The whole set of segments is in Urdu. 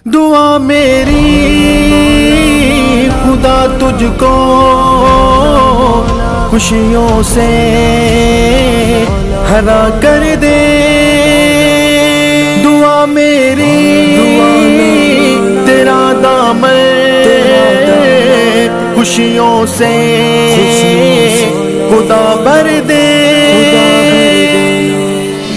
دعا میری خدا تجھ کو خوشیوں سے ہرا کر دے، دعا میری تیرا دامن خوشیوں سے خدا بھر دے۔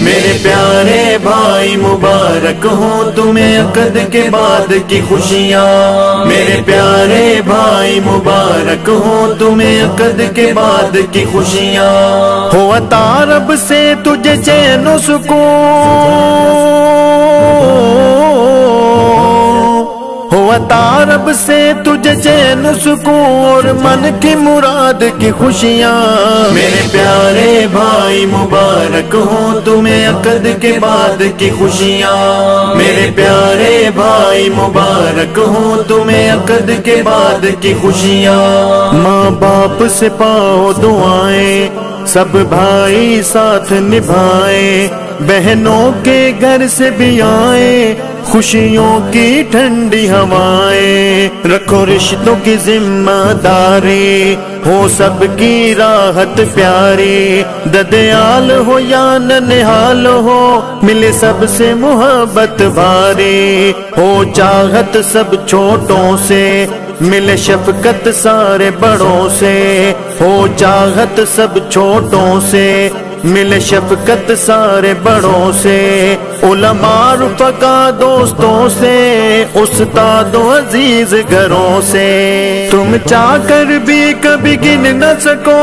میرے پیارے بھائی مبارک ہوں تمہیں عقد کے بعد کی خوشیاں، میرے پیارے بھائی مبارک ہوں تمہیں عقد کے بعد کی خوشیاں، ہو عطا رب سے تجھے چین و سکون، ہو عطا رب سے تجھے چین و سکون اور من کی مراد کی خوشیاں۔ میرے پیارے بھائی مبارک ہوں تمہیں عقد کے بعد کی خوشیاں، میرے پیارے بھائی مبارک ہوں تمہیں عقد کے بعد کی خوشیاں۔ ماں باپ سے پاؤ دعائیں، سب بھائی ساتھ نبھائیں، بہنوں کے گھر سے بھی آئیں خوشیوں کی ٹھنڈی ہوائیں، رکھو رشتوں کی ذمہ داری، ہو سب کی راحت پیاری، ددیال ہو یا ننہال ہو ملے سب سے محبت بھاری، ہو چاہت سب چھوٹوں سے ملے شفقت سارے بڑوں سے، ہو چاہت سب چھوٹوں سے ملے شفقت سارے بڑوں سے، علماء رفقا دوستوں سے، استاد و عزیز گھروں سے، تم چاہ کر بھی کبھی گن نہ سکو،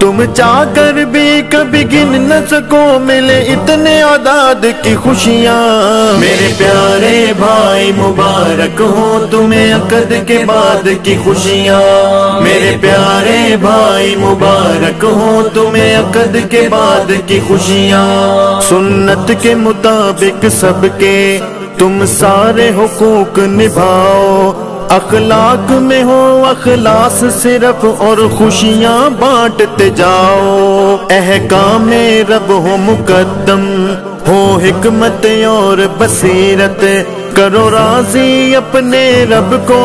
تم چاہ کر بھی کبھی گن نہ سکو ملے اتنے اعداد کی خوشیاں۔ میرے پیارے بھائی مبارک ہوں تمہیں عقد کے بعد کی خوشیاں، میرے پیارے بھائی مبارک ہوں تمہیں عقد کے بعد کی خوشیاں۔ سنت کے مطابق سب کے تم سارے حقوق نبھاؤ، اخلاق میں ہو اخلاص صرف اور خوشیاں بانٹتے جاؤ، احکام رب ہو مقدم، ہو حکمت اور بصیرت، کرو راضی اپنے رب کو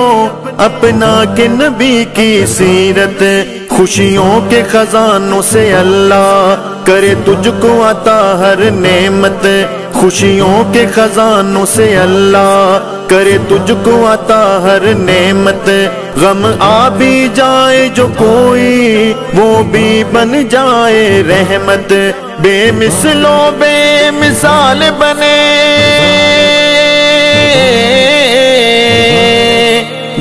اپنا کے نبی کی سیرت، خوشیوں کے خزانوں سے اللہ کرے تجھ کو عطا ہر نعمت، خوشیوں کے خزانوں سے اللہ کرے تجھ کو عطا ہر نعمت، غم آ بھی جائے جو کوئی وہ بھی بن جائے رحمت، بے مثل و بے مثال بنے،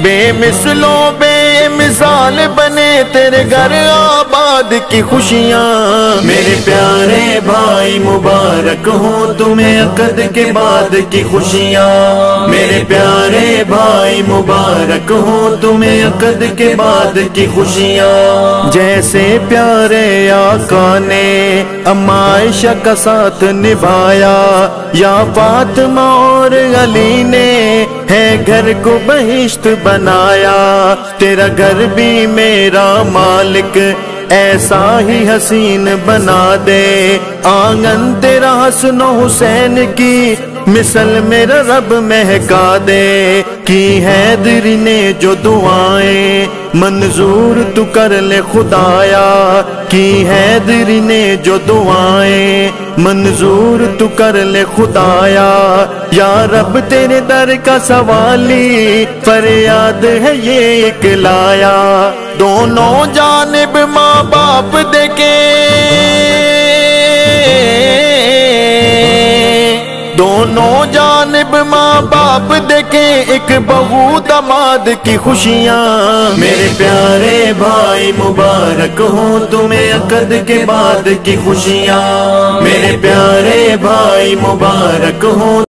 بے مثل و بے مثال بنے تیرے گھر آباد کی خوشیاں۔ میرے پیارے بھائی مبارک ہوں تمہیں عقد کے بعد کی خوشیاں، میرے پیارے بھائی مبارک ہوں تمہیں عقد کے بعد کی خوشیاں۔ جیسے پیارے آقا نے اما عائشہ کا ساتھ نبھایا، یا فاطمہ اور علی نے ہے گھر کو بہشت بنایا، تیرا گھر بھی میرا مالک ایسا ہی حسین بنا دے، آنگن تیرا حسن و حسین کی مثل میرا رب مہکا دے، کی حیدری نے جو دعائیں منظور تو کر لے خدایا، کی حیدری نے جو دعائیں منظور تو کر لے خدایا، یا رب تیرے در کا سوالی فریاد ہے یہ اکلایا، دونوں جانب ماں باپ دیکھے، دونوں جانب ماں باپ دیکھے ایک بہو داماد کی خوشیاں۔ میرے پیارے بھائی مبارک ہوں تمہیں عقد کے بعد کی خوشیاں، میرے پیارے بھائی مبارک ہوں